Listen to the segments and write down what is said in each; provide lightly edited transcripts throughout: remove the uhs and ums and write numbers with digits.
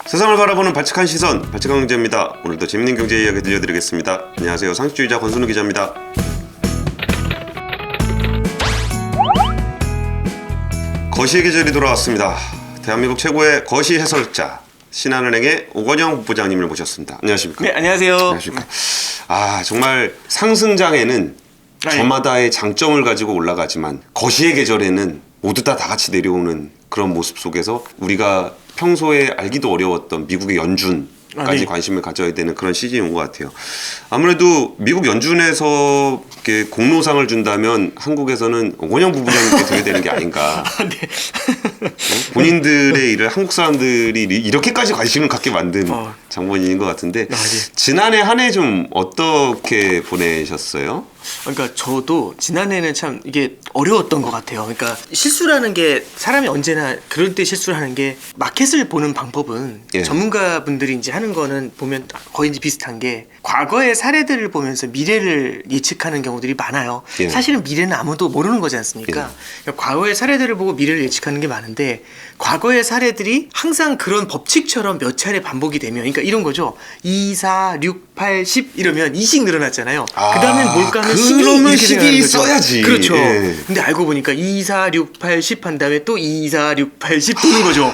세상을 바라보는 발칙한 시선, 발칙한 경제입니다. 오늘도 재밌는 경제 이야기 들려드리겠습니다. 안녕하세요, 상식주의자 권순우 기자입니다. 거시의 계절이 돌아왔습니다. 대한민국 최고의 거시 해설자 신한은행의 오건영 부장님을 모셨습니다. 안녕하십니까? 네, 안녕하세요. 안녕하십니까? 정말 상승장에는 저마다의 장점을 가지고 올라가지만 거시의 계절에는 모두 다 같이 내려오는 그런 모습 속에서 우리가 평소에 알기도 어려웠던 미국의 연준까지 관심을 가져야 되는 그런 시즌인 것 같아요. 아무래도 미국 연준에서 이렇게 공로상을 준다면 한국에서는 오건영 부부장님께 드려야 되는 게 아닌가. 네. 본인들의 일을 한국 사람들이 이렇게까지 관심을 갖게 만든 장본인인 것 같은데 네. 지난해 한 해 좀 어떻게 보내셨어요? 그러니까 저도 지난해는 참 이게 어려웠던 것 같아요. 그러니까 실수라는 게 사람이 언제나 그럴 때 실수를 하는 게 마켓을 보는 방법은 전문가분들이 이제 하는 거는 보면 거의 이제 비슷한 게 과거의 사례들을 보면서 미래를 예측하는 경우들이 많아요. 사실은 미래는 아무도 모르는 거지 않습니까? 그러니까 과거의 사례들을 보고 미래를 예측하는 게 많은데 과거의 사례들이 항상 그런 법칙처럼 몇 차례 반복이 되면 그러니까 이런 거죠. 2, 4, 6, 8, 10 이러면 2씩 늘어났잖아요. 그 다음엔 뭘까 하면 그러면 12 써야지. 그렇죠. 근데 알고 보니까 2, 4, 6, 8, 10 한 다음에 또 2, 4, 6, 8, 10 도는 거죠.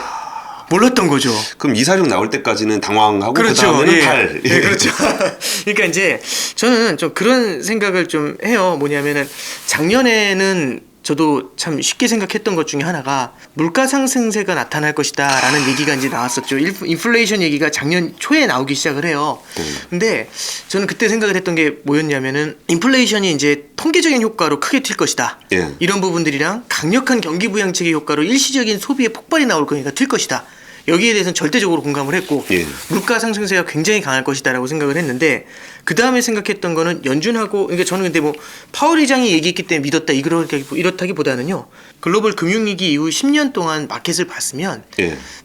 몰랐던 거죠. 그럼 2, 4, 6 나올 때까지는 당황하고 그렇죠. 그다음에는 8. 네, 그렇죠. 그러니까 이제 저는 좀 그런 생각을 좀 해요. 뭐냐면은 작년에는 저도 참 쉽게 생각했던 것 중에 하나가 물가 상승세가 나타날 것이다 라는 얘기가 이제 나왔었죠. 인플레이션 얘기가 작년 초에 나오기 시작을 해요. 근데 저는 그때 생각을 했던 게 뭐였냐면은 인플레이션이 이제 통계적인 효과로 크게 튈 것이다. 이런 부분들이랑 강력한 경기 부양책의 효과로 일시적인 소비의 폭발이 나올 거니까 튈 것이다. 여기에 대해서는 절대적으로 공감을 했고 물가 상승세가 굉장히 강할 것이다라고 생각을 했는데 그 다음에 생각했던 거는 연준하고 그러니까 저는 근데 뭐 파월 의장이 얘기했기 때문에 믿었다 이렇다기보다는요 글로벌 금융위기 이후 10년 동안 마켓을 봤으면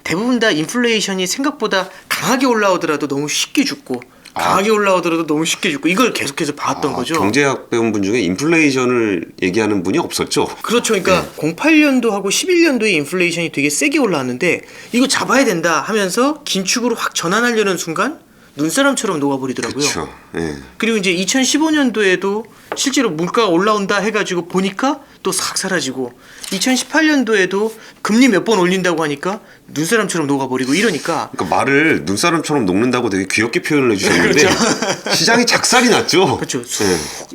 대부분 다 인플레이션이 생각보다 강하게 올라오더라도 너무 쉽게 죽고 강하게 올라오더라도 너무 쉽게 죽고 이걸 계속해서 봐왔던 거죠. 경제학 배운 분 중에 인플레이션을 얘기하는 분이 없었죠. 그렇죠. 그러니까 08년도하고 11년도에 인플레이션이 되게 세게 올라왔는데 이거 잡아야 된다 하면서 긴축으로 확 전환하려는 순간 눈사람처럼 녹아버리더라고요. 그렇죠. 그리고 이제 2015년도에도 실제로 물가가 올라온다 해가지고 보니까 또 싹 사라지고 2018년도에도 금리 몇 번 올린다고 하니까 눈사람처럼 녹아버리고 이러니까 그러니까 말을 눈사람처럼 녹는다고 되게 귀엽게 표현을 해주셨는데 그렇죠. 시장이 작살이 났죠. 그렇죠.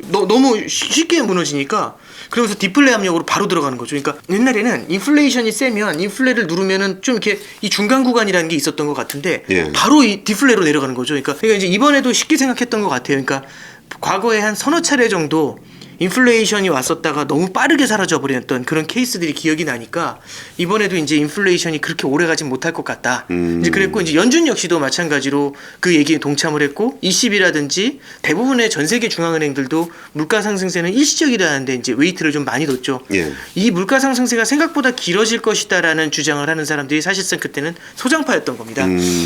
너무 쉽게 무너지니까 그러면서 디플레 압력으로 바로 들어가는 거죠. 그러니까 옛날에는 인플레이션이 세면 인플레를 누르면은 좀 이렇게 이 중간 구간이라는 게 있었던 것 같은데 바로 이 디플레로 내려가는 거죠. 그러니까 이제 이번에도 쉽게 생각했던 것 같아요. 그러니까 과거에 한 서너 차례 정도 인플레이션이 왔었다가 너무 빠르게 사라져 버렸던 그런 케이스들이 기억이 나니까 이번에도 이제 인플레이션이 그렇게 오래 가진 못할 것 같다. 이제 그랬고 이제 연준 역시도 마찬가지로 그 얘기에 동참을 했고 ECB라든지 대부분의 전 세계 중앙은행들도 물가 상승세는 일시적이라는데 이제 웨이트를 좀 많이 뒀죠. 이 물가 상승세가 생각보다 길어질 것이다라는 주장을 하는 사람들이 사실상 그때는 소장파였던 겁니다.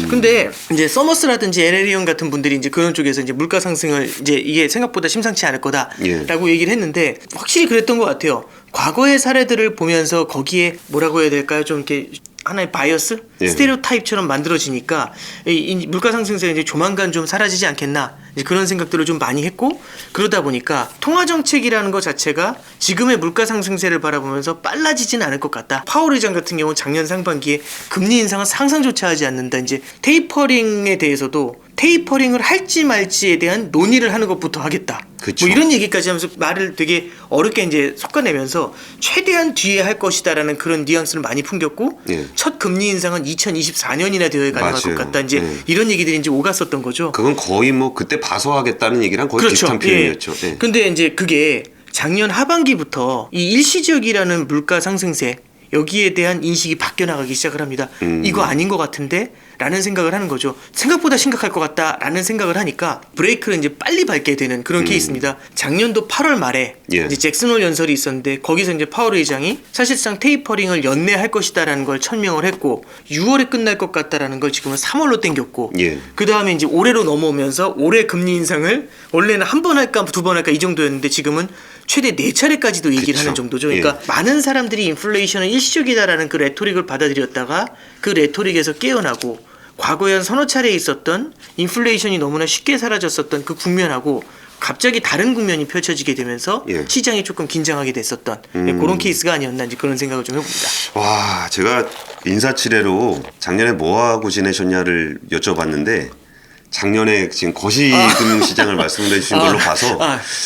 근데 이제 서머스라든지 LLE형 같은 분들이 이제 그런 쪽에서 이제 물가 상승을 이제 이게 생각보다 심상치 않을 거다라고 얘기를 했는데 확실히 그랬던 것 같아요. 과거의 사례들을 보면서 거기에 뭐라고 해야 될까요? 좀 이렇게 하나의 바이어스? 스테레오타입처럼 만들어지니까 이 물가 상승세가 이제 조만간 좀 사라지지 않겠나 이제 그런 생각들을 좀 많이 했고 그러다 보니까 통화 정책이라는 것 자체가 지금의 물가 상승세를 바라보면서 빨라지진 않을 것 같다. 파월 의장 같은 경우 작년 상반기에 금리 인상은 상상조차 하지 않는다. 이제 테이퍼링에 대해서도 테이퍼링을 할지 말지에 대한 논의를 하는 것부터 하겠다. 그쵸. 뭐 이런 얘기까지 하면서 말을 되게 어렵게 이제 섞어내면서 최대한 뒤에 할 것이다라는 그런 뉘앙스를 많이 풍겼고 첫 금리 인상은 2024년이나 되어야 가능할 것 같다. 이제 이런 얘기들이 이제 오갔었던 거죠. 그건 거의 뭐 그때 봐서 하겠다는 얘기랑 거의 비슷한 표현이었죠. 근데 이제 그게 작년 하반기부터 이 일시적이라는 물가 상승세 여기에 대한 인식이 바뀌어 나가기 시작을 합니다. 이거 아닌 것 같은데? 라는 생각을 하는 거죠. 생각보다 심각할 것 같다 라는 생각을 하니까 브레이크를 이제 빨리 밟게 되는 그런 케이스입니다. 작년도 8월 말에 이제 잭슨홀 연설이 있었는데 거기서 이제 파월 의장이 사실상 테이퍼링을 연내할 것이다 라는 걸 천명을 했고 6월에 끝날 것 같다라는 걸 지금은 3월로 땡겼고 그 다음에 이제 올해로 넘어오면서 올해 금리 인상을 원래는 한 번 할까 두 번 할까 이 정도였는데 지금은 최대 4차례까지도 얘기를 하는 정도죠. 그러니까 많은 사람들이 인플레이션은 일시적이다라는 그 레토릭을 받아들였다가 그 레토릭에서 깨어나고 과거에 한 서너 차례 있었던 인플레이션이 너무나 쉽게 사라졌었던 그 국면하고 갑자기 다른 국면이 펼쳐지게 되면서 예. 시장이 조금 긴장하게 됐었던 그런 케이스가 아니었나 이제 그런 생각을 좀 해봅니다. 와, 제가 인사치레로 작년에 뭐 하고 지내셨냐를 여쭤봤는데 작년에 지금 거시금융시장을 말씀해 주신 걸로 봐서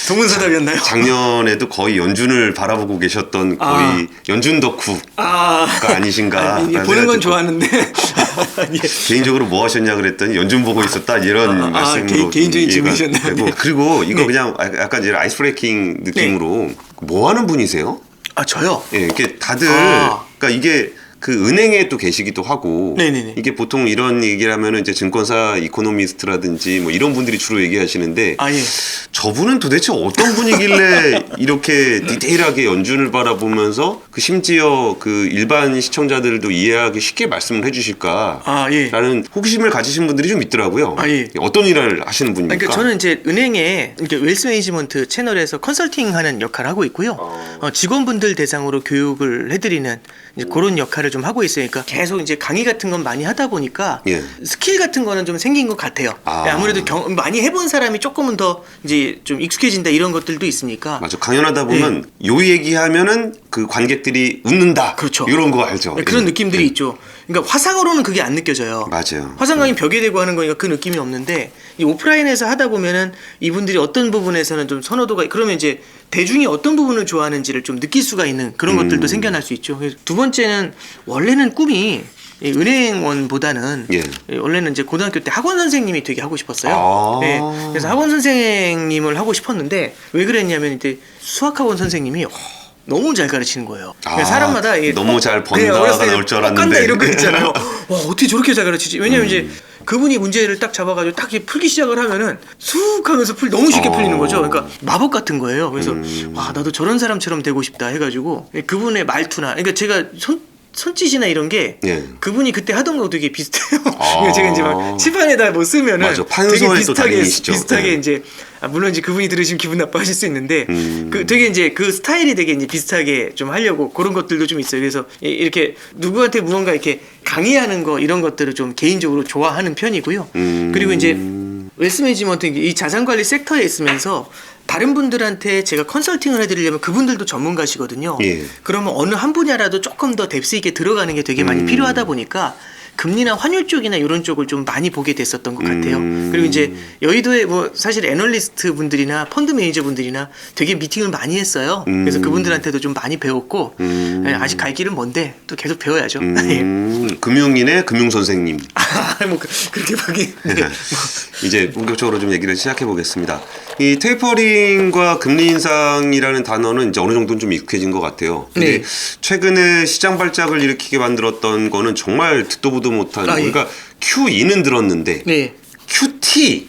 동문서답이었나요? 작년에도 거의 연준을 바라보고 계셨던 거의 연준 덕후가 아니신가. 보는 건 좋아하는데 개인적으로 뭐 하셨냐 그랬더니 연준 보고 있었다 이런 말씀으로 개인적인 이해가 질문이셨나요? 되고. 네. 그리고 이거 그냥 약간 이제 아이스 브레이킹 느낌으로 뭐 하는 분이세요? 저요? 예, 이게 다들 그러니까 이게 그 은행에 또 계시기도 하고 네네네. 이게 보통 이런 얘기를 하면은 이제 증권사 이코노미스트라든지 뭐 이런 분들이 주로 얘기하시는데 예. 저분은 도대체 어떤 분이길래 이렇게 디테일하게 연준을 바라보면서 그 심지어 그 일반 시청자들도 이해하기 쉽게 말씀을 해주실까 예. 라는 호기심을 가지신 분들이 좀 있더라고요. 예. 어떤 일을 하시는 분입니까? 그러니까 저는 이제 은행에 이렇게 웰스 매니지먼트 채널에서 컨설팅하는 역할을 하고 있고요. 직원분들 대상으로 교육을 해드리는 이제 그런 역할을 좀 하고 있으니까 계속 이제 강의 같은 건 많이 하다 보니까 예. 스킬 같은 거는 좀 생긴 것 같아요. 아무래도 많이 해본 사람이 조금은 더 이제 좀 익숙해진다 이런 것들도 있으니까. 맞아. 강연하다 보면 요 얘기하면은 그 관객들이 웃는다. 그렇죠. 이런 거 알죠. 그런 느낌들이 있죠. 그러니까 화상으로는 그게 안 느껴져요. 맞아요. 화상 강의 벽에 대고 하는 거니까 그 느낌이 없는데 이 오프라인에서 하다 보면은 이분들이 어떤 부분에서는 좀 선호도가 그러면 이제 대중이 어떤 부분을 좋아하는지를 좀 느낄 수가 있는 그런 것들도 생겨날 수 있죠. 그래서 두 번째는 원래는 꿈이 이 은행원보다는 원래는 이제 고등학교 때 학원 선생님이 되게 하고 싶었어요. 네, 그래서 학원 선생님을 하고 싶었는데 왜 그랬냐면 이제 수학학원 선생님이 너무 잘 가르치는 거예요. 사람마다 너무 잘 번다가 나올 줄 알았는데 깐다 이런 거 있잖아요. 와 어떻게 저렇게 잘 가르치지? 왜냐면 이제 그분이 문제를 딱 잡아가지고 딱 풀기 시작을 하면은 쑥 하면서 너무 쉽게 풀리는 거죠. 그러니까 마법 같은 거예요. 그래서 와 나도 저런 사람처럼 되고 싶다 해가지고 그분의 말투나 그러니까 제가 손짓이나 이런 게 그분이 그때 하던 거 되게 비슷해요. 제가 이제 막 칠판에다 뭐 쓰면은 되게 비슷하게 이제 물론 이제 그분이 들으시면 기분 나빠하실 수 있는데 그 되게 이제 그 스타일이 되게 이제 비슷하게 좀 하려고 그런 것들도 좀 있어요. 그래서 이렇게 누구한테 무언가 이렇게 강의하는 거 이런 것들을 좀 개인적으로 좋아하는 편이고요. 그리고 이제 웰스 매니지먼트 이 자산관리 섹터에 있으면서 다른 분들한테 제가 컨설팅을 해드리려면 그분들도 전문가시거든요. 그러면 어느 한 분야라도 조금 더 뎁스 있게 들어가는 게 되게 많이 필요하다 보니까 금리나 환율 쪽이나 이런 쪽을 좀 많이 보게 됐었던 것 같아요. 그리고 이제 여의도에 뭐 사실 애널리스트 분들이나 펀드 매니저 분들이나 되게 미팅을 많이 했어요. 그래서 그분들한테도 좀 많이 배웠고 아직 갈 길은 먼데 또 계속 배워야죠. 금융인의 금융 선생님. 뭐 그렇게 보기. 이제 본격적으로 좀 얘기를 시작해 보겠습니다. 이 테이퍼링과 금리 인상이라는 단어는 이제 어느 정도는 좀 익숙해진 것 같아요. 근데 최근에 시장 발작을 일으키게 만들었던 거는 정말 듣도 보도 못한 그러니까 QE는 들었는데 QT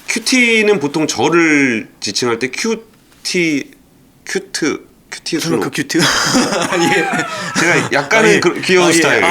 QT는 보통 저를 지칭할 때 큐티 저는 그 큐트. 제가 약간은 귀여운 스타일.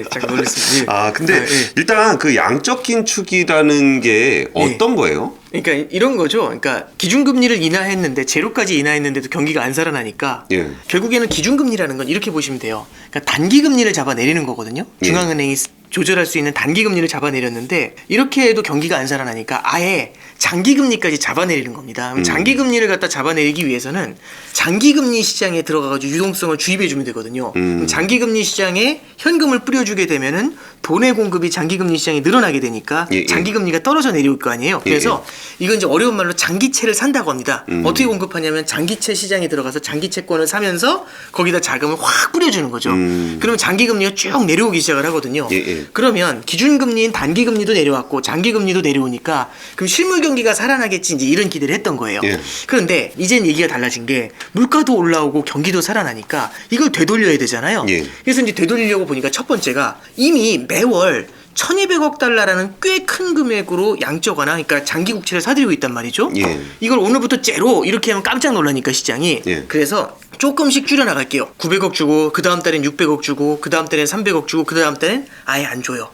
잠깐 놀랐습니다. 근데 일단 그 양적 긴축이라는 게 어떤 거예요? 그러니까 이런 거죠. 그러니까 기준금리를 인하했는데 제로까지 인하했는데도 경기가 안 살아나니까 결국에는 기준금리라는 건 이렇게 보시면 돼요. 그러니까 단기금리를 잡아내리는 거거든요. 중앙은행이 조절할 수 있는 단기금리를 잡아내렸는데 이렇게 해도 경기가 안 살아나니까 아예 장기금리까지 잡아내리는 겁니다. 장기금리를 갖다 잡아내리기 위해서는 장기금리 시장에 들어가가지고 유동성을 주입해주면 되거든요. 장기금리 시장에 현금을 뿌려주게 되면은 돈의 공급이 장기금리 시장에 늘어나게 되니까 장기금리가 떨어져 내려올 거 아니에요. 그래서 이건 이제 어려운 말로 장기채를 산다고 합니다. 어떻게 공급하냐면 장기채 시장에 들어가서 장기채권을 사면서 거기다 자금을 확 뿌려주는 거죠. 그러면 장기금리가 쭉 내려오기 시작을 하거든요. 그러면 기준금리인 단기금리도 내려왔고 장기금리도 내려오니까 그럼 실물 경기가 살아나겠지 이제 이런 기대를 했던 거예요. 그런데 이젠 얘기가 달라진 게 물가도 올라오고 경기도 살아나니까 이걸 되돌려야 되잖아요. 그래서 이제 되돌리려고 보니까 첫 번째가 이미 매월 1200억 달러라는 꽤 큰 금액으로 양적완화 그러니까 장기 국채를 사들이고 있단 말이죠. 이걸 오늘부터 제로 이렇게 하면 깜짝 놀라니까 시장이. 그래서 조금씩 줄여나갈게요. 900억 주고 그 다음 달엔 600억 주고 그 다음 달엔 300억 주고 그 다음 달엔 아예 안 줘요.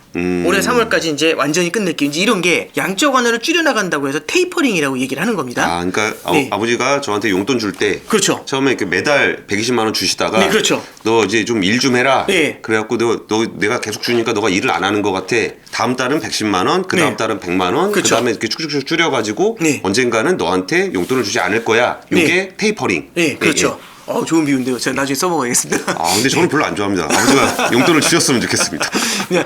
올해 3월까지 이제 완전히 끝낼게. 이제 이런 게 양적 완화를 줄여나간다고 해서 테이퍼링이라고 얘기를 하는 겁니다. 아, 그러니까 네. 아버지가 저한테 용돈 줄 때 그렇죠. 처음에 이렇게 매달 120만 원 주시다가 네, 그렇죠. 너 이제 좀 일 좀 해라. 네. 그래갖고 너 내가 계속 주니까 너가 일을 안 하는 것 같아. 다음 달은 110만 원, 그 다음 네. 달은 100만 원, 그렇죠. 그 다음에 이렇게 쭉쭉쭉 줄여가지고 네. 언젠가는 너한테 용돈을 주지 않을 거야. 이게 네. 테이퍼링. 네, 그렇죠. 좋은 비유인데요. 제가 나중에 써먹어야겠습니다. 아, 근데 저는 별로 안 좋아합니다. 아버지가 용돈을 주셨으면 좋겠습니다.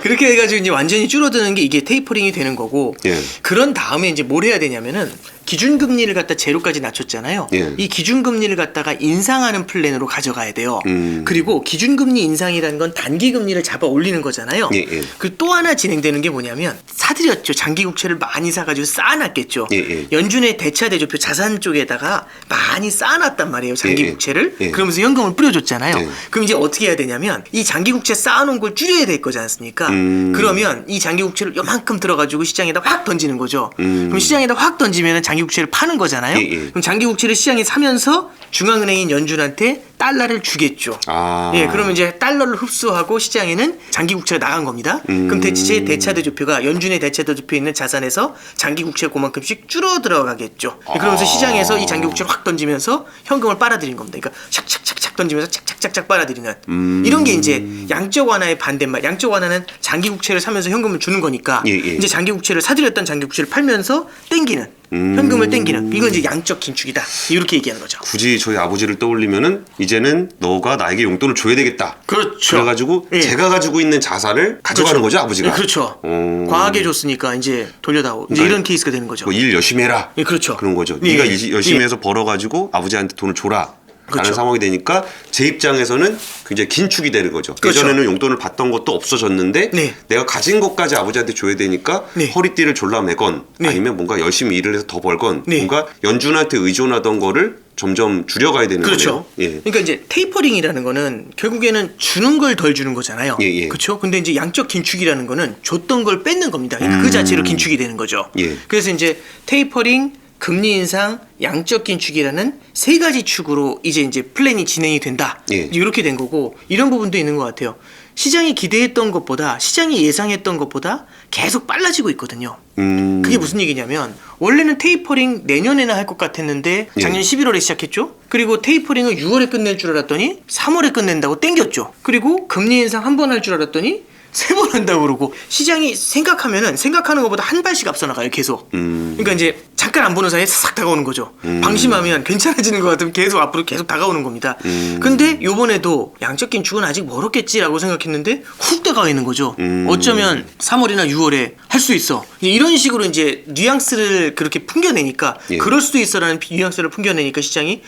그렇게 해가지고 이제 완전히 줄어드는 게 이게 테이퍼링이 되는 거고. 예. 그런 다음에 이제 뭘 해야 되냐면은 기준금리를 갖다 제로까지 낮췄잖아요. 예. 이 기준금리를 갖다가 인상하는 플랜으로 가져가야 돼요. 그리고 기준금리 인상이라는 건 단기금리를 잡아 올리는 거잖아요. 예, 예. 그 또 하나 진행되는 게 뭐냐면 사들였죠. 장기국채를 많이 사가지고 쌓아놨겠죠. 예, 예. 연준의 대차대조표 자산 쪽에다가 많이 쌓아놨단 말이에요. 장기국채를. 예, 예. 그러면서 현금을 뿌려줬잖아요. 예. 그럼 이제 어떻게 해야 되냐면 이 장기국채 쌓아놓은 걸 줄여야 될 거지 않습니까? 그러면 이 장기국채를 요만큼 들어가지고 시장에다 확 던지는 거죠. 그럼 시장에다 확 던지면 장기국채를 파는 거잖아요. 예, 예. 그럼 장기국채를 시장에 사면서 중앙은행인 연준한테 달러를 주겠죠. 아. 예, 그러면 이제 달러를 흡수하고 시장에는 장기국채가 나간 겁니다. 그럼 대차대조표가 연준의 대차대조표에 있는 자산에서 장기국채가 그만큼씩 줄어 들어가겠죠. 그러면서 시장에서 이 장기국채를 확 던지면서 현금을 빨아들인 겁니다. 그러니까 샥샥샥샥 던지면서 착착착착 빨아들이는 이런 게 이제 양적 완화의 반대말. 양적 완화는 장기국채를 사면서 현금을 주는 거니까 예, 예. 이제 장기국채를 사들였던 장기국채를 팔면서 땡기는 현금을 땡기는 이건 이제 양적 긴축이다. 이렇게 얘기하는 거죠. 굳이 저희 아버지를 떠올리면은 이제는 너가 나에게 용돈을 줘야 되겠다. 그렇죠. 그래가지고 예. 제가 가지고 있는 자산을 가져가는 거죠, 아버지가. 네, 그렇죠. 과하게 줬으니까 이제 돌려다오. 이제 그러니까 이런 케이스가 되는 거죠. 뭐 일 열심히 해라. 예, 그렇죠. 그런 거죠. 예, 네가 예. 열심히 예. 해서 벌어가지고 아버지한테 돈을 줘라. 라는 그렇죠. 상황이 되니까 제 입장에서는 굉장히 긴축이 되는 거죠. 그렇죠. 예전에는 용돈을 받던 것도 없어졌는데 네. 내가 가진 것까지 아버지한테 줘야 되니까 네. 허리띠를 졸라매건 네. 아니면 뭔가 열심히 일을 해서 더 벌건 네. 뭔가 연준한테 의존하던 거를 점점 줄여가야 되는 그렇죠. 거예요. 예. 그러니까 이제 테이퍼링이라는 거는 결국에는 주는 걸 덜 주는 거잖아요. 예, 예. 그렇죠. 근데 이제 양적 긴축이라는 거는 줬던 걸 뺏는 겁니다. 그러니까 그 자체로 긴축이 되는 거죠. 예. 그래서 이제 테이퍼링, 금리 인상, 양적 긴축이라는 세 가지 축으로 이제 플랜이 진행이 된다. 예. 이렇게 된 거고 이런 부분도 있는 것 같아요. 시장이 기대했던 것보다 시장이 예상했던 것보다 계속 빨라지고 있거든요. 그게 무슨 얘기냐면 원래는 테이퍼링 내년에나 할 것 같았는데 작년 예. 11월에 시작했죠. 그리고 테이퍼링을 6월에 끝낼 줄 알았더니 3월에 끝낸다고 땡겼죠. 그리고 금리 인상 한 번 할 줄 알았더니 3번 한다고 그러고 시장이 생각하는 것보다 한 발씩 앞서 나가요 계속. 그러니까 이제 잠깐 안 보는 사이에 싹 다가오는 거죠. 방심하면 괜찮아지는 것 같으면 계속 앞으로 계속 다가오는 겁니다. 근데 요번에도 양적 긴축은 아직 멀었겠지라고 생각했는데 훅 다가와 있는 거죠. 어쩌면 3월이나 6월에 할 수 있어. 이제 이런 식으로 이제 뉘앙스를 그렇게 풍겨내니까 예. 그럴 수도 있어라는 뉘앙스를 풍겨내니까 시장이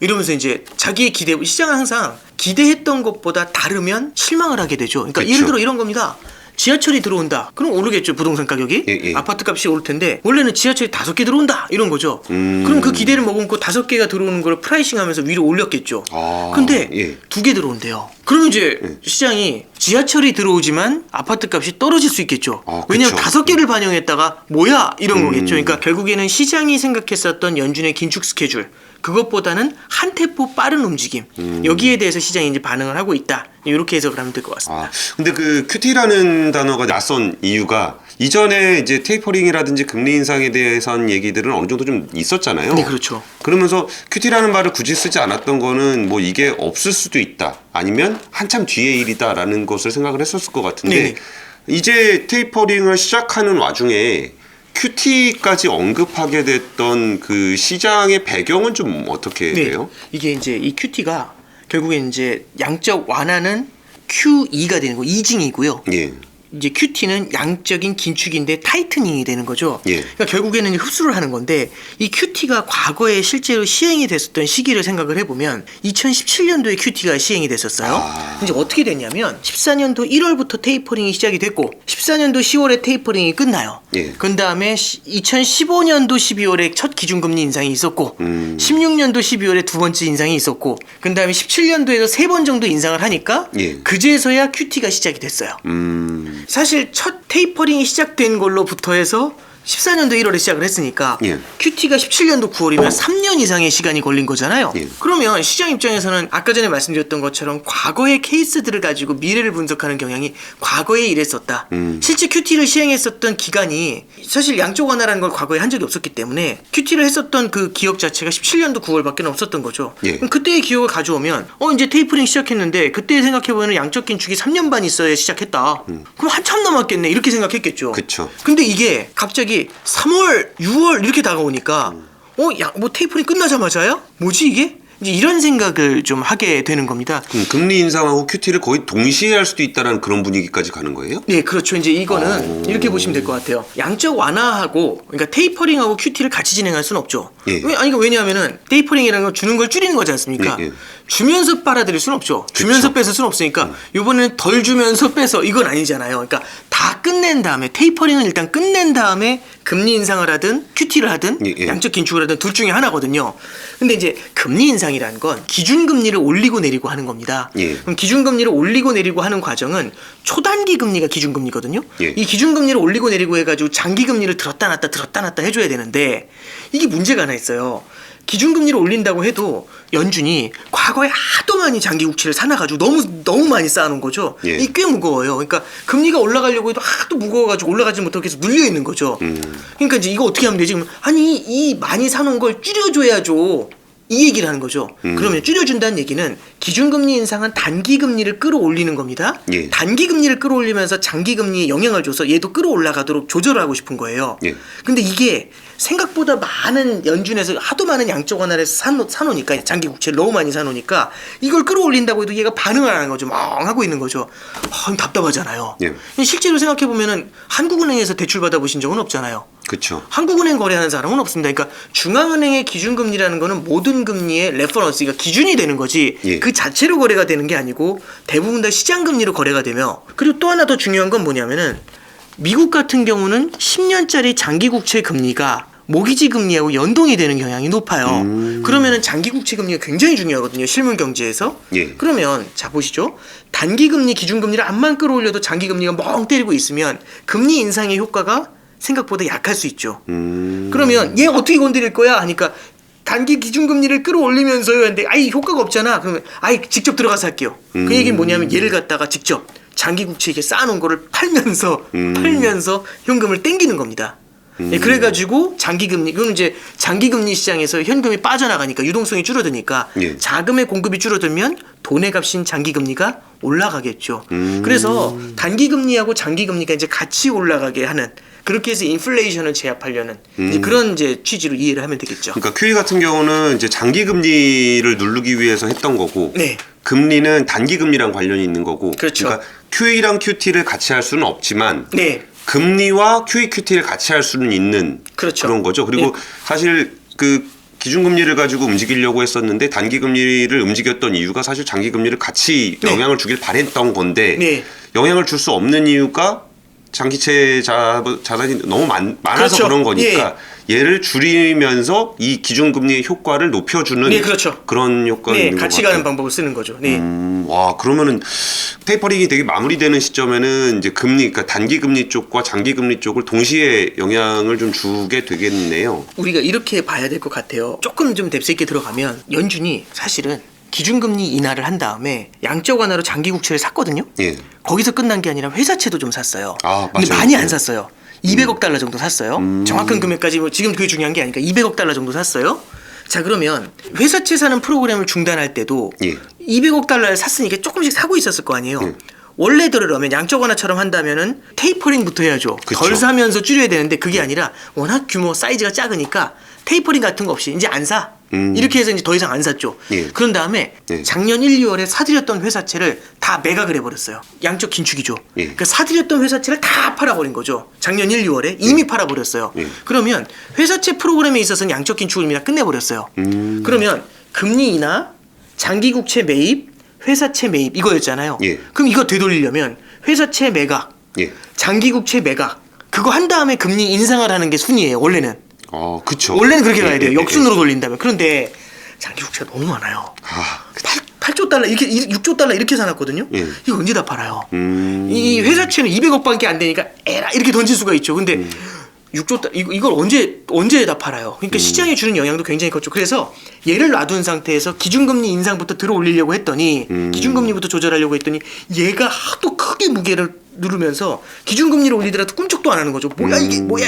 이러면서 이제 자기의 시장은 항상 기대했던 것보다 다르면 실망을 하게 되죠. 그러니까 그렇죠. 예를 들어 이런 겁니다. 지하철이 들어온다. 그럼 오르겠죠. 부동산 가격이. 예, 예. 아파트 값이 오를 텐데 원래는 지하철이 5개 들어온다. 이런 거죠. 그럼 그 기대를 머금고 5개가 들어오는 걸 프라이싱하면서 위로 올렸겠죠. 아, 근데 예. 2개 들어온대요. 그러면 이제 시장이 지하철이 들어오지만 아파트 값이 떨어질 수 있겠죠. 아, 왜냐하면 그쵸. 5개를 반영했다가 뭐야 이런 거겠죠. 그러니까 결국에는 시장이 생각했었던 연준의 긴축 스케줄 그것보다는 한 템포 빠른 움직임 여기에 대해서 시장이 이제 반응을 하고 있다. 이렇게 해석을 하면 될 것 같습니다. 아, 근데 그 큐티라는 단어가 낯선 이유가 이전에 이제 테이퍼링이라든지 금리 인상에 대해서한 얘기들은 어느 정도 좀 있었잖아요. 네, 그렇죠. 그러면서 큐티라는 말을 굳이 쓰지 않았던 거는 뭐 이게 없을 수도 있다. 아니면 한참 뒤의 일이다라는 것을 생각을 했었을 것 같은데 네네. 이제 테이퍼링을 시작하는 와중에 큐티까지 언급하게 됐던 그 시장의 배경은 좀 어떻게 돼요? 이게 이제 이 QT가 결국엔 이제 양적 완화는 QE가 되는 거 이징이고요. 예. 이제 QT는 양적인 긴축인데 타이트닝이 되는 거죠. 예. 그러니까 결국에는 흡수를 하는 건데 이 QT가 과거에 실제로 시행이 됐었던 시기를 생각을 해보면 2017년도에 QT가 시행이 됐었어요. 이제 어떻게 됐냐면 14년도 1월부터 테이퍼링이 시작이 됐고 14년도 10월에 테이퍼링이 끝나요. 예. 그 다음에 2015년도 12월에 첫 기준금리 인상이 있었고 16년도 12월에 두 번째 인상이 있었고 그 다음에 17년도에도 3번 정도 인상을 하니까 예. 그제서야 QT가 시작이 됐어요. 사실 첫 테이퍼링이 시작된 걸로부터 해서 14년도 1월에 시작을 했으니까 예. QT가 17년도 9월이면 3년 이상의 시간이 걸린 거잖아요. 예. 그러면 시장 입장에서는 아까 전에 말씀드렸던 것처럼 과거의 케이스들을 가지고 미래를 분석하는 경향이 과거에 이랬었다. 실제 QT를 시행했었던 기간이 사실 양쪽 완화라는 걸 과거에 한 적이 없었기 때문에 QT를 했었던 그 기억 자체가 17년도 9월밖에 없었던 거죠. 예. 그럼 그때의 기억을 가져오면 이제 테이퍼링 시작했는데 그때 생각해보면 양적 긴축이 3년 반 있어야 시작했다. 그럼 한참 남았겠네 이렇게 생각했겠죠. 그쵸. 근데 이게 갑자기 3월, 6월 이렇게 다가오니까 뭐 테이퍼링 끝나자마자야? 뭐지 이게? 이제 이런 생각을 좀 하게 되는 겁니다. 금리 인상하고 QT를 거의 동시에 할 수도 있다는 그런 분위기까지 가는 거예요? 네, 그렇죠. 이제 이거는 이렇게 보시면 될 것 같아요. 양적 완화하고 그러니까 테이퍼링하고 QT를 같이 진행할 수는 없죠. 예. 왜냐하면은 테이퍼링이라는 건 주는 걸 줄이는 거지 않습니까? 예, 예. 주면서 빨아들일 수는 없죠. 주면서 뺏을 수는 없으니까 이번에는 덜 주면서 빼서 이건 아니잖아요. 그러니까 다 끝낸 다음에 테이퍼링은 일단 끝낸 다음에 금리 인상을 하든 QT를 하든 예, 예. 양적 긴축을 하든 둘 중에 하나거든요. 근데 이제 금리 인상이라는 건 기준금리를 올리고 내리고 하는 겁니다. 예. 그럼 기준금리를 올리고 내리고 하는 과정은 초단기 금리가 기준금리거든요. 예. 이 기준금리를 올리고 내리고 해가지고 장기금리를 들었다 놨다 해줘야 되는데 이게 문제가 하나 있어요. 기준금리를 올린다고 해도 연준이 과거에 하도 많이 장기 국채를 사놔가지고 너무 많이 쌓아놓은 거죠. 예. 이게 꽤 무거워요. 그러니까 금리가 올라가려고 해도 하도 무거워가지고 올라가지 못하고 계속 눌려 있는 거죠. 그러니까 이제 이거 어떻게 하면 되지? 그러면 아니 이 많이 사놓은 걸 줄여줘야죠. 이 얘기를 하는 거죠. 그러면 줄여준다는 얘기는 기준금리 인상은 단기금리를 끌어올리는 겁니다. 예. 단기금리를 끌어올리면서 장기금리에 영향을 줘서 얘도 끌어올라가도록 조절을 하고 싶은 거예요. 예. 근데 이게 생각보다 많은 연준에서 하도 많은 양적 완화를 사놓으니까 장기 국채를 너무 많이 사놓으니까 이걸 끌어올린다고 해도 얘가 반응을 안 하는 거죠. 멍하고 있는 거죠. 답답하잖아요. 예. 실제로 생각해보면 한국은행에서 대출 받아보신 적은 없잖아요. 그렇죠. 한국은행 거래하는 사람은 없습니다. 그러니까 중앙은행의 기준금리라는 거는 모든 금리의 레퍼런스, 그러니까 기준이 되는 거지 예. 그 자체로 거래가 되는 게 아니고 대부분 다 시장금리로 거래가 되며 그리고 또 하나 더 중요한 건 뭐냐면은 미국 같은 경우는 10년짜리 장기국채 금리가 모기지 금리하고 연동이 되는 경향이 높아요. 그러면은 장기국채 금리가 굉장히 중요하거든요. 실물 경제에서. 예. 그러면 자 보시죠. 단기금리 기준금리를 암만 끌어올려도 장기금리가 멍 때리고 있으면 금리 인상의 효과가 생각보다 약할 수 있죠. 그러면 얘 어떻게 건드릴 거야? 하니까 단기 기준금리를 끌어올리면서요. 근데 효과가 없잖아. 그러면 직접 들어가서 할게요. 그 얘기는 뭐냐면 얘를 갖다가 직접 장기국채 이게 쌓아놓은 거를 팔면서 현금을 땡기는 겁니다. 예, 그래가지고 장기금리, 그럼 이제 장기금리 시장에서 현금이 빠져나가니까 유동성이 줄어드니까 예. 자금의 공급이 줄어들면 돈의 값인 장기금리가 올라가겠죠. 그래서 단기금리하고 장기금리가 이제 같이 올라가게 하는 그렇게 해서 인플레이션을 제압하려는 이제 그런 이제 취지로 이해를 하면 되겠죠. 그러니까 QE 같은 경우는 이제 장기 금리를 누르기 위해서 했던 거고, 네. 금리는 단기 금리랑 관련이 있는 거고, 그렇죠. 그러니까 QE랑 QT를 같이 할 수는 없지만, 네. 금리와 QE, QT를 같이 할 수는 있는 그렇죠. 그런 거죠. 그리고 네. 사실 그 기준금리를 가지고 움직이려고 했었는데 단기금리를 움직였던 이유가 사실 장기금리를 같이 네. 영향을 주길 바랬던 건데 네. 영향을 줄 수 없는 이유가 장기채 자산이 너무 많아서 그렇죠. 그런 거니까 얘를 줄이면서 이 기준금리의 효과를 높여주는 네, 그렇죠. 그런 효과가 네, 있는 것 같이 같아요. 가는 방법을 쓰는 거죠. 네. 와, 그러면은 테이퍼링이 되게 마무리되는 시점에는 이제 금리, 그러니까 단기 금리 쪽과 장기 금리 쪽을 동시에 영향을 좀 주게 되겠네요. 우리가 이렇게 봐야 될 것 같아요. 조금 좀 뎁스 있게 들어가면 연준이 사실은 기준금리 인하를 한 다음에 양적 완화로 장기 국채를 샀거든요. 예. 거기서 끝난 게 아니라 회사채도 좀 샀어요. 근데 맞아요. 많이 안 샀어요. 200억 달러 정도 샀어요. 정확한 금액까지 지금 그게 중요한 게 아니니까 200억 달러 정도 샀어요. 자, 그러면 회사채 사는 프로그램을 중단할 때도 예. 200억 달러를 샀으니까 조금씩 사고 있었을 거 아니에요. 예. 원래대로라면 양적 완화처럼 한다면은 테이퍼링부터 해야죠. 그쵸. 덜 사면서 줄여야 되는데 그게 아니라 워낙 규모 사이즈가 작으니까 테이퍼링 같은 거 없이 이제 안 사. 이렇게 해서 이제 더 이상 안 샀죠. 예. 그런 다음에 예. 작년 1, 2월에 사들였던 회사채를 다 매각을 해버렸어요. 양적 긴축이죠. 예. 그러니까 사들였던 회사채를 다 팔아버린 거죠. 작년 1, 2월에 이미 팔아버렸어요. 예. 그러면 회사채 프로그램에 있어서는 양적 긴축을 이미 다 끝내버렸어요. 그러면 금리 인하, 장기국채 매입, 회사채 매입 이거였잖아요. 예. 그럼 이거 되돌리려면 회사채 매각, 예. 장기국채 매각 그거 한 다음에 금리 인상을 하는 게 순이에요. 원래는. 그쵸. 원래는 그렇게 가야 예, 돼요. 예, 역순으로 돌린다면. 그런데 장기국채가 너무 많아요. 그쵸. 8조 달러 이렇게 6조 달러 이렇게 사놨거든요. 예. 이거 언제 다 팔아요? 이 회사채는 200억밖에 안 되니까 에라 이렇게 던질 수가 있죠. 근데 이걸 언제 다 팔아요? 그러니까 시장에 주는 영향도 굉장히 컸죠. 그래서 얘를 놔둔 상태에서 기준금리 인상부터 들어 올리려고 했더니 기준금리부터 조절하려고 했더니 얘가 하도 크게 무게를 누르면서 기준금리를 올리더라도 꿈쩍도 안 하는 거죠. 뭐야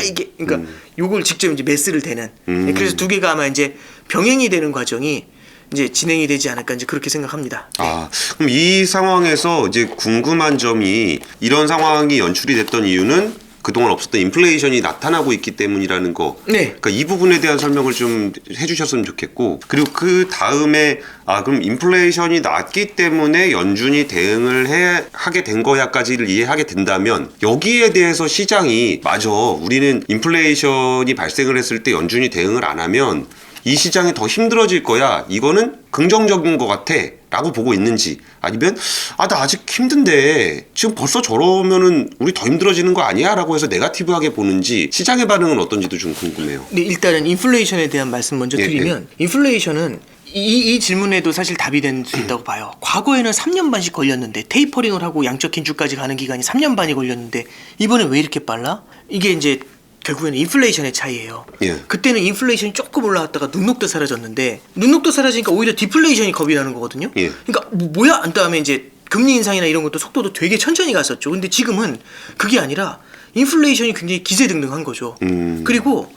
이게. 그러니까 요걸 직접 이제 메스를 대는. 그래서 두 개가 아마 이제 병행이 되는 과정이 이제 진행이 되지 않을까 이제 그렇게 생각합니다. 아, 그럼 이 상황에서 이제 궁금한 점이 이런 상황이 연출이 됐던 이유는 그동안 없었던 인플레이션이 나타나고 있기 때문이라는 거. 네. 그러니까 이 부분에 대한 설명을 좀 해주셨으면 좋겠고, 그리고 그 다음에 그럼 인플레이션이 낮기 때문에 연준이 대응을 하게 된 거야까지를 이해하게 된다면 여기에 대해서 시장이 맞아, 우리는 인플레이션이 발생을 했을 때 연준이 대응을 안 하면 이 시장이 더 힘들어질 거야, 이거는 긍정적인 것 같아 라고 보고 있는지, 아니면 나 아직 힘든데 지금 벌써 저러면은 우리 더 힘들어지는 거 아니야? 라고 해서 네거티브하게 보는지, 시장의 반응은 어떤지도 좀 궁금해요. 네, 일단은 인플레이션에 대한 말씀 먼저 드리면 인플레이션은 이 질문에도 사실 답이 될 수 있다고 봐요. 과거에는 3년 반씩 걸렸는데, 테이퍼링을 하고 양적 긴축까지 가는 기간이 3년 반이 걸렸는데 이번에 왜 이렇게 빨라? 이게 이제 결국에는 인플레이션의 차이예요. 그때는 인플레이션이 조금 올라왔다가 눈녹도 사라졌는데, 눈녹도 사라지니까 오히려 디플레이션이 겁이 나는 거거든요. 그러니까 뭐야? 한 다음에 이제 금리 인상이나 이런 것도 속도도 되게 천천히 갔었죠. 근데 지금은 그게 아니라 인플레이션이 굉장히 기세등등한 거죠. 그리고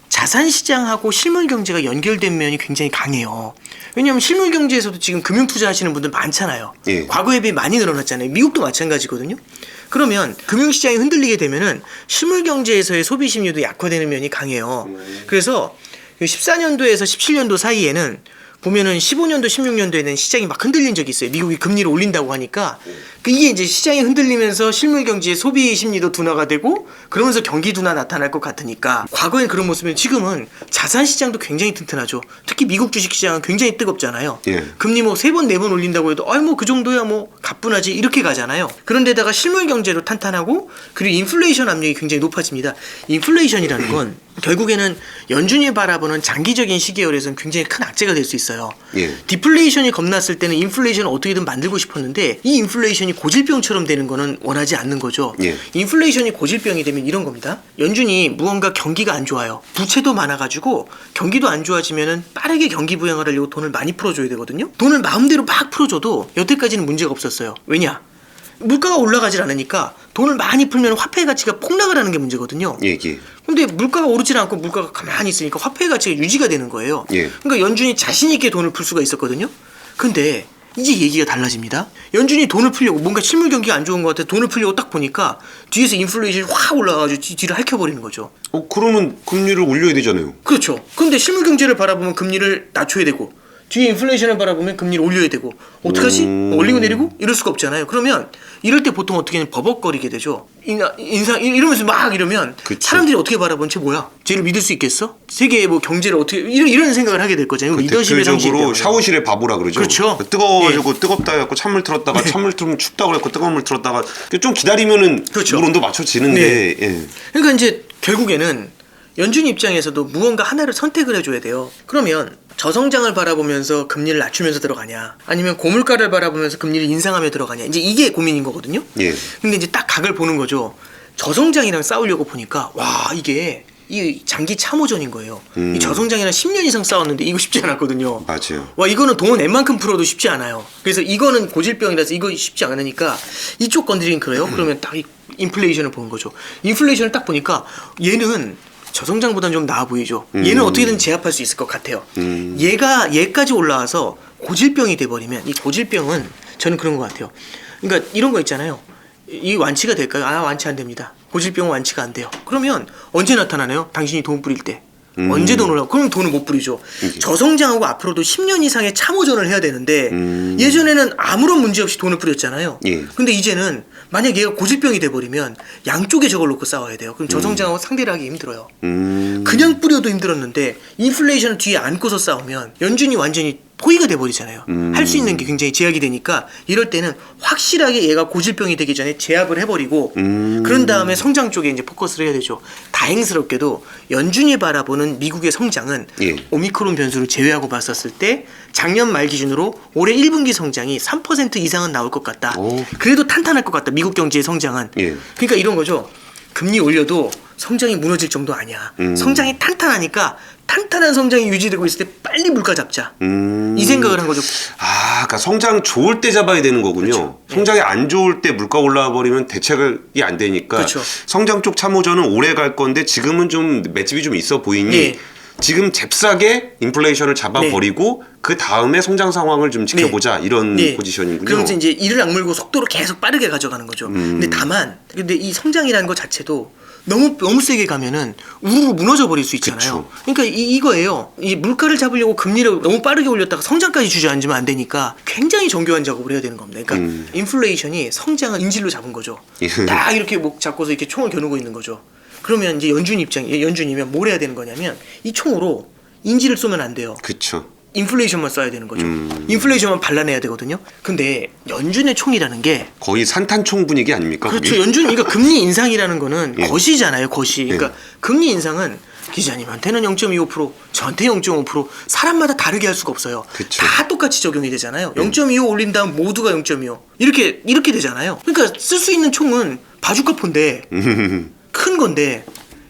자산 시장하고 실물 경제가 연결된 면이 굉장히 강해요. 왜냐하면 실물 경제에서도 지금 금융 투자하시는 분들 많잖아요. 과거에 비해 많이 늘어났잖아요. 미국도 마찬가지거든요. 그러면 금융시장이 흔들리게 되면은 실물 경제에서의 소비 심리도 약화되는 면이 강해요. 그래서 14년도에서 17년도 사이에는 보면은 15년도, 16년도에는 시장이 막 흔들린 적이 있어요. 미국이 금리를 올린다고 하니까. 이게 이제 시장이 흔들리면서 실물 경제의 소비 심리도 둔화가 되고, 그러면서 경기 둔화 나타날 것 같으니까, 과거엔 그런 모습이면 지금은 자산 시장도 굉장히 튼튼하죠. 특히 미국 주식 시장은 굉장히 뜨겁잖아요. 금리 뭐 3번, 4번 올린다고 해도 뭐 그 정도야 뭐 가뿐하지 이렇게 가잖아요. 그런데다가 실물 경제도 탄탄하고, 그리고 인플레이션 압력이 굉장히 높아집니다. 인플레이션이라는 건 결국에는 연준이 바라보는 장기적인 시계열에서는 굉장히 큰 악재가 될 수 있어요. 디플레이션이 겁났을 때는 인플레이션을 어떻게든 만들고 싶었는데, 이 인플레이션이 고질병처럼 되는 거는 원하지 않는 거죠. 인플레이션이 고질병이 되면 이런 겁니다. 연준이 무언가 경기가 안 좋아요. 부채도 많아가지고 경기도 안 좋아지면은 빠르게 경기 부양을 하려고 돈을 많이 풀어줘야 되거든요. 돈을 마음대로 막 풀어줘도 여태까지는 문제가 없었어요. 왜냐? 물가가 올라가질 않으니까 돈을 많이 풀면 화폐 가치가 폭락을 하는 게 문제거든요. 근데 물가가 오르질 않고 물가가 가만히 있으니까 화폐 가치가 유지가 되는 거예요. 그러니까 연준이 자신 있게 돈을 풀 수가 있었거든요. 근데 이제 얘기가 달라집니다. 연준이 돈을 풀려고, 뭔가 실물 경기가 안 좋은 것 같아 돈을 풀려고 딱 보니까 뒤에서 인플레이션이 확 올라가가지고 뒤를 핥혀버리는 거죠. 그러면 금리를 올려야 되잖아요. 그렇죠. 근데 실물 경제를 바라보면 금리를 낮춰야 되고, 뒤에 인플레이션을 바라보면 금리를 올려야 되고, 어떡하지? 올리고 내리고? 이럴 수가 없잖아요. 그러면 이럴 때 보통 어떻게 하면 버벅거리게 되죠. 인상 이러면서 막 이러면 사람들이 어떻게 바라보면 쟤 뭐야? 쟤를 믿을 수 있겠어? 세계의 뭐 경제를 어떻게 이런 생각을 하게 될 거잖아요. 리더십의 상식 때문에. 샤워실의 바보라 그러죠. 그렇죠. 뜨거워가지고 뜨겁다 해갖고 찬물 틀었다가 찬물 틀면 춥다 그랬고 뜨거운 물 틀었다가 좀 기다리면은 물 온도 맞춰지는데. 그러니까 이제 결국에는 연준 입장에서도 무언가 하나를 선택을 해줘야 돼요. 그러면 저성장을 바라보면서 금리를 낮추면서 들어가냐, 아니면 고물가를 바라보면서 금리를 인상하며 들어가냐, 이제 이게 고민인 거거든요. 근데 이제 딱 각을 보는 거죠. 저성장이랑 싸우려고 보니까 이게 이 장기 참호전인 거예요. 이 저성장이랑 10년 이상 싸웠는데 이거 쉽지 않았거든요. 맞아요. 이거는 돈 웬만큼 풀어도 쉽지 않아요. 그래서 이거는 고질병이라서 이거 쉽지 않으니까 이쪽 건드리긴 그래요. 그러면 딱 인플레이션을 보는 거죠. 인플레이션을 딱 보니까 얘는 저성장보다는 좀 나아 보이죠. 얘는 어떻게든 제압할 수 있을 것 같아요. 얘까지 올라와서 고질병이 돼버리면, 이 고질병은 저는 그런 것 같아요. 그러니까 이런 거 있잖아요. 이 완치가 될까요? 완치 안 됩니다. 고질병은 완치가 안 돼요. 그러면 언제 나타나나요? 당신이 돈 뿌릴 때. 언제 돈을 하고? 그럼 돈을 못 뿌리죠. 저성장하고 앞으로도 10년 이상의 참호전을 해야 되는데, 예전에는 아무런 문제 없이 돈을 뿌렸잖아요. 근데 이제는 만약 얘가 고질병이 돼버리면 양쪽에 저걸 놓고 싸워야 돼요. 그럼 저성장하고 상대를 하기 힘들어요. 그냥 뿌려도 힘들었는데 인플레이션을 뒤에 안고서 싸우면 연준이 완전히 포위가 돼버리잖아요. 할 수 있는 게 굉장히 제약이 되니까, 이럴 때는 확실하게 얘가 고질병이 되기 전에 제압을 해버리고, 그런 다음에 성장 쪽에 이제 포커스를 해야 되죠. 다행스럽게도 연준이 바라보는 미국의 성장은 오미크론 변수를 제외하고 봤었을 때 작년 말 기준으로 올해 1분기 성장이 3% 이상은 나올 것 같다. 그래도 탄탄할 것 같다. 미국 경제의 성장은. 그러니까 이런 거죠. 금리 올려도 성장이 무너질 정도 아니야. 성장이 탄탄하니까 탄탄한 성장이 유지되고 있을 때 빨리 물가 잡자. 이 생각을 한 거죠. 아, 그러니까 성장 좋을 때 잡아야 되는 거군요. 그렇죠. 성장이 안 좋을 때 물가 올라와 버리면 대책이 안 되니까. 그렇죠. 성장 쪽 참호전은 오래 갈 건데 지금은 좀 맷집이 좀 있어 보이니 네. 지금 잽싸게 인플레이션을 잡아버리고 그 다음에 성장 상황을 좀 지켜보자 이런 포지션이군요. 그러면서 이제 이를 악물고 속도로 계속 빠르게 가져가는 거죠. 근데 다만 이 성장이라는 것 자체도 너무 세게 가면은 우르르 무너져 버릴 수 있잖아요. 그쵸. 그러니까 이거예요. 이 물가를 잡으려고 금리를 너무 빠르게 올렸다가 성장까지 주저앉으면 안 되니까 굉장히 정교한 작업을 해야 되는 겁니다. 그러니까 인플레이션이 성장을 인질로 잡은 거죠. 딱 이렇게 목 잡고서 이렇게 총을 겨누고 있는 거죠. 그러면 이제 연준이면 뭘 해야 되는 거냐면 이 총으로 인지를 쏘면 안 돼요. 그렇죠. 인플레이션만 쏴야 되는 거죠. 인플레이션만 발라내야 되거든요. 근데 연준의 총이라는 게 거의 산탄총 분위기 아닙니까? 그렇죠. 거기? 그러니까 금리 인상이라는 거는 예. 것이잖아요. 것이. 그러니까 금리 인상은 기자님한테는 0.25%, 저한테 0.5%, 사람마다 다르게 할 수가 없어요. 그쵸. 다 똑같이 적용이 되잖아요. 0.25 올린 다음 모두가 0.25 이렇게 되잖아요. 그러니까 쓸 수 있는 총은 바주카포인데 큰 건데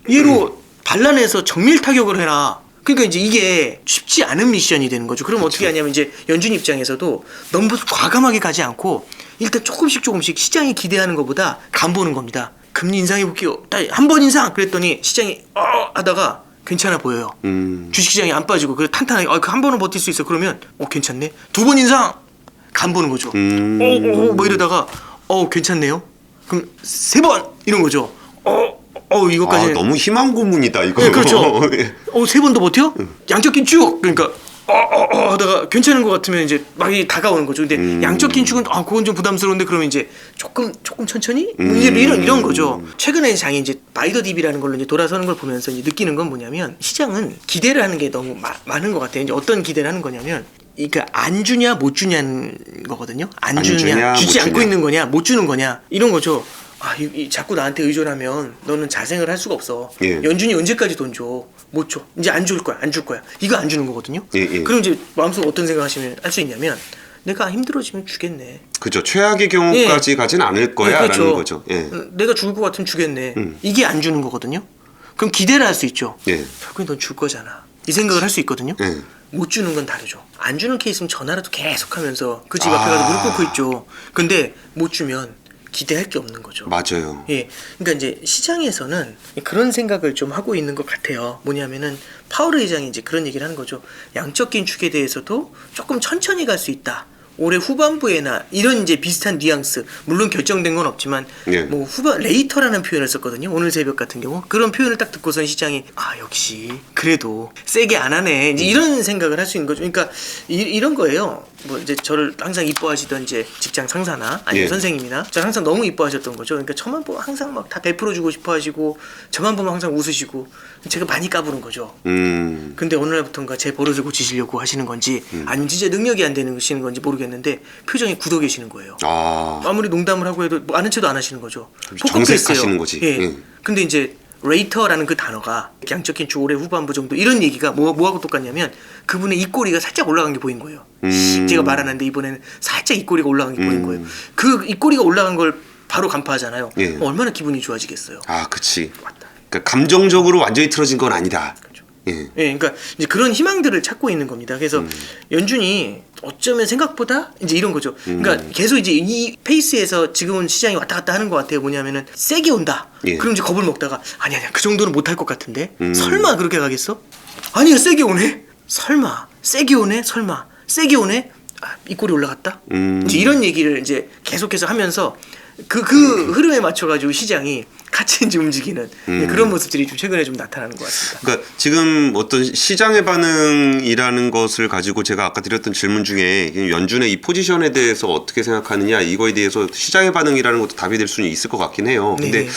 얘로 발라내서 정밀 타격을 해라. 그러니까 이제 이게 쉽지 않은 미션이 되는 거죠. 그럼 어떻게 하냐면 이제 연준 입장에서도 너무 과감하게 가지 않고 일단 조금씩 시장이 기대하는 것보다 간 보는 겁니다. 금리 인상해 볼게요. 한 번 인상 그랬더니 시장이 하다가 괜찮아 보여요. 주식시장이 안 빠지고 그래 탄탄하게 한 번은 버틸 수 있어. 그러면 괜찮네. 두 번 인상 간 보는 거죠. 뭐 이러다가 괜찮네요. 그럼 세 번 이런 거죠. 이것까지. 아, 너무 희망 고문이다 이거. 네, 그렇죠. 세 번 더 버텨? 양적 긴축. 그러니까 하다가 괜찮은 것 같으면 이제 막 다가오는 거죠. 근데 양적 긴축은 그건 좀 부담스러운데 그러면 이제 조금 천천히 이런 거죠. 최근에 장이 이제 바이더 딥이라는 걸로 이제 돌아서는 걸 보면서 이제 느끼는 건 뭐냐면 시장은 기대를 하는 게 너무 많은 것 같아요. 이제 어떤 기대를 하는 거냐면. 그러니까 안 주냐 못 주냐는 거거든요. 안 주냐 주지 않고 있는 거냐 못 주는 거냐 이런 거죠. 자꾸 나한테 의존하면 너는 자생을 할 수가 없어. 예. 연준이 언제까지 돈 줘? 못 줘. 이제 안 줄 거야. 이거 안 주는 거거든요. 예. 그럼 이제 마음속으로 어떤 생각하시면 할 수 있냐면 내가 힘들어지면 주겠네. 그죠. 최악의 경우까지 가진 않을 거야라는 그렇죠. 거죠. 예. 내가 죽을 것 같으면 주겠네. 이게 안 주는 거거든요. 그럼 기대를 할 수 있죠. 예. 결국엔 넌 줄 거잖아. 이 생각을 할 수 있거든요. 예. 못 주는 건 다르죠. 안 주는 케이스는 전화라도 계속하면서 그 집 앞에 가서 무릎 꿇고 있죠. 근데 못 주면 기대할 게 없는 거죠. 맞아요. 예, 그러니까 이제 시장에서는 그런 생각을 좀 하고 있는 것 같아요. 뭐냐면은 파월 의장이 이제 그런 얘기를 하는 거죠. 양적 긴축에 대해서도 조금 천천히 갈 수 있다. 올해 후반부에나 이런 이제 비슷한 뉘앙스, 물론 결정된 건 없지만 예. 뭐 레이터라는 표현을 썼거든요. 오늘 새벽 같은 경우 그런 표현을 딱 듣고선 시장이 역시 그래도 세게 안 하네. 이제 이런 생각을 할 수 있는 거죠. 그러니까 이런 거예요. 뭐 이제 저를 항상 이뻐하시던 이제 직장 상사나 아니면 예. 선생님이나 저를 항상 너무 이뻐하셨던 거죠. 그러니까 저만 보면 항상 막 다 베풀어 주고 싶어 하시고 저만 보면 항상 웃으시고 제가 많이 까부는 거죠. 근데 어느 날부터인가 제 버릇을 고치시려고 하시는 건지 아니면 진짜 능력이 안 되는 건지 모르겠는데 표정이 굳어 계시는 거예요. 아무리 농담을 하고 해도 뭐 아는 체도 안 하시는 거죠. 정색하시는 거지. 예. 근데 이제 레이터라는 그 단어가 양적 긴축 올해 후반부 정도 이런 얘기가 뭐하고 똑같냐면 그분의 입꼬리가 살짝 올라간 게 보인 거예요. 제가 말하는데 이번에는 살짝 입꼬리가 올라간 게 보인 거예요. 그 입꼬리가 올라간 걸 바로 간파하잖아요. 예. 얼마나 기분이 좋아지겠어요. 그치. 맞다. 그러니까 감정적으로 완전히 틀어진 건 아니다. 그렇죠. 예. 예, 그러니까 이제 그런 희망들을 찾고 있는 겁니다. 그래서 연준이 어쩌면 생각보다 이제 이런 거죠. 그러니까 계속 이제 이 페이스에서 지금은 시장이 왔다 갔다 하는 것 같아요. 뭐냐면은 세게 온다. 예. 그럼 이제 겁을 먹다가 아니야 그 정도는 못 할 것 같은데 설마 그렇게 가겠어? 아니야 세게 오네. 설마 세게 오네. 설마 세게 오네. 이 꼴이 올라갔다. 이제 이런 얘기를 이제 계속해서 하면서 그 흐름에 맞춰가지고 시장이 같이 이제 움직이는 그런 모습들이 좀 최근에 좀 나타나는 것 같습니다. 그러니까 지금 어떤 시장의 반응이라는 것을 가지고 제가 아까 드렸던 질문 중에 연준의 이 포지션에 대해서 어떻게 생각하느냐 이거에 대해서 시장의 반응이라는 것도 답이 될 수는 있을 것 같긴 해요. 근데 네.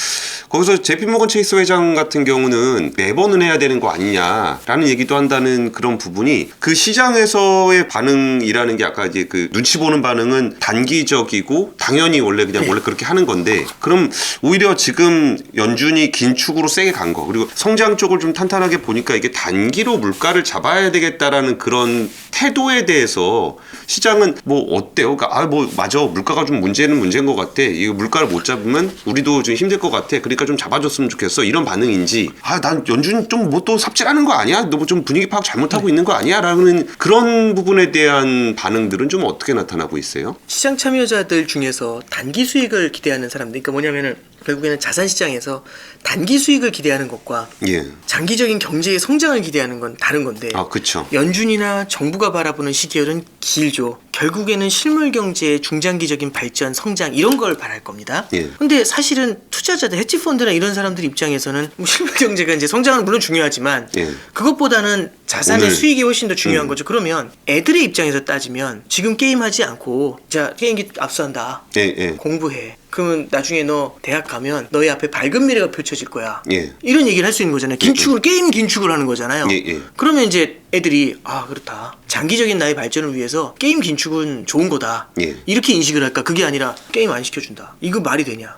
거기서 JP모건 체이스 회장 같은 경우는 매번은 해야 되는 거 아니냐라는 얘기도 한다는 그런 부분이 그 시장에서의 반응이라는 게 아까 이제 그 눈치 보는 반응은 단기적이고 당연히 원래 그냥 원래 그렇게 하는 건데 그럼 오히려 지금 지금 연준이 긴축으로 세게 간 거, 그리고 성장 쪽을 좀 탄탄하게 보니까 이게 단기로 물가를 잡아야 되겠다라는 그런 태도에 대해서 시장은 뭐 어때요? 그러니까 뭐 맞아, 물가가 좀 문제인 것 같아. 이거 물가를 못 잡으면 우리도 좀 힘들 것 같아. 그러니까 좀 잡아줬으면 좋겠어. 이런 반응인지, 난 연준 좀 뭐 또 삽질하는 거 아니야? 너 뭐 좀 분위기 파악 잘못하고 있는 거 아니야? 라는 그런 부분에 대한 반응들은 좀 어떻게 나타나고 있어요? 시장 참여자들 중에서 단기 수익을 기대하는 사람들, 그러니까 뭐냐면은 결국에는 자산 시장에서 단기 수익을 기대하는 것과 예. 장기적인 경제의 성장을 기대하는 건 다른 건데. 그렇죠. 연준이나 정부가 바라보는 시계열은 길죠. 결국에는 실물 경제의 중장기적인 발전, 성장 이런 걸 바랄 겁니다. 예. 근데 사실은 투자자들, 헤지 펀드나 이런 사람들 입장에서는 뭐 실물 경제가 이제 성장은 물론 중요하지만 예. 그것보다는 자산의 오늘, 수익이 훨씬 더 중요한 거죠. 그러면 애들의 입장에서 따지면 지금 게임하지 않고, 자, 게임기 압수한다. 예. 공부해. 그러면 나중에 너 대학 가면 너희 앞에 밝은 미래가 펼쳐질 거야. 예. 이런 얘기를 할 수 있는 거잖아요. 긴축을, 게임 긴축을 하는 거잖아요. 예. 그러면 이제 애들이 그렇다. 장기적인 나의 발전을 위해서 게임 긴축은 좋은 거다. 예. 이렇게 인식을 할까? 그게 아니라 게임 안 시켜준다. 이거 말이 되냐?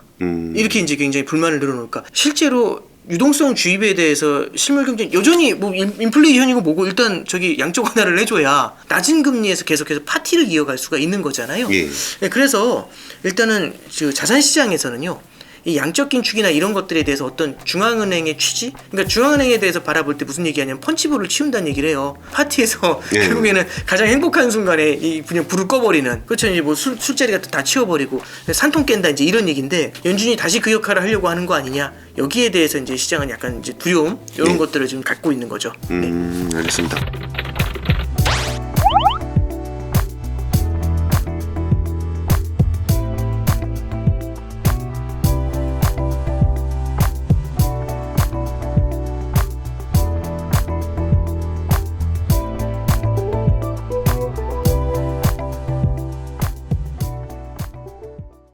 이렇게 이제 굉장히 불만을 늘어놓을까? 실제로 유동성 주입에 대해서 실물 경제 여전히 뭐 인플레이션이고 뭐고 일단 저기 양쪽 완화를 해줘야 낮은 금리에서 계속해서 파티를 이어갈 수가 있는 거잖아요. 예. 네, 그래서 일단은 자산 시장에서는요. 이 양적 긴축이나 이런 것들에 대해서 어떤 중앙은행의 취지? 그러니까 중앙은행에 대해서 바라볼 때 무슨 얘기하냐면 펀치볼을 치운다는 얘기를 해요. 파티에서 예. 결국에는 가장 행복한 순간에 이 그냥 불을 꺼버리는, 그렇죠. 이제 뭐 술자리 같은 다 치워버리고 산통 깬다 이제 이런 얘기인데, 연준이 다시 그 역할을 하려고 하는 거 아니냐? 여기에 대해서 이제 시장은 약간 이제 두려움 이런 예. 것들을 지금 갖고 있는 거죠. 네. 알겠습니다.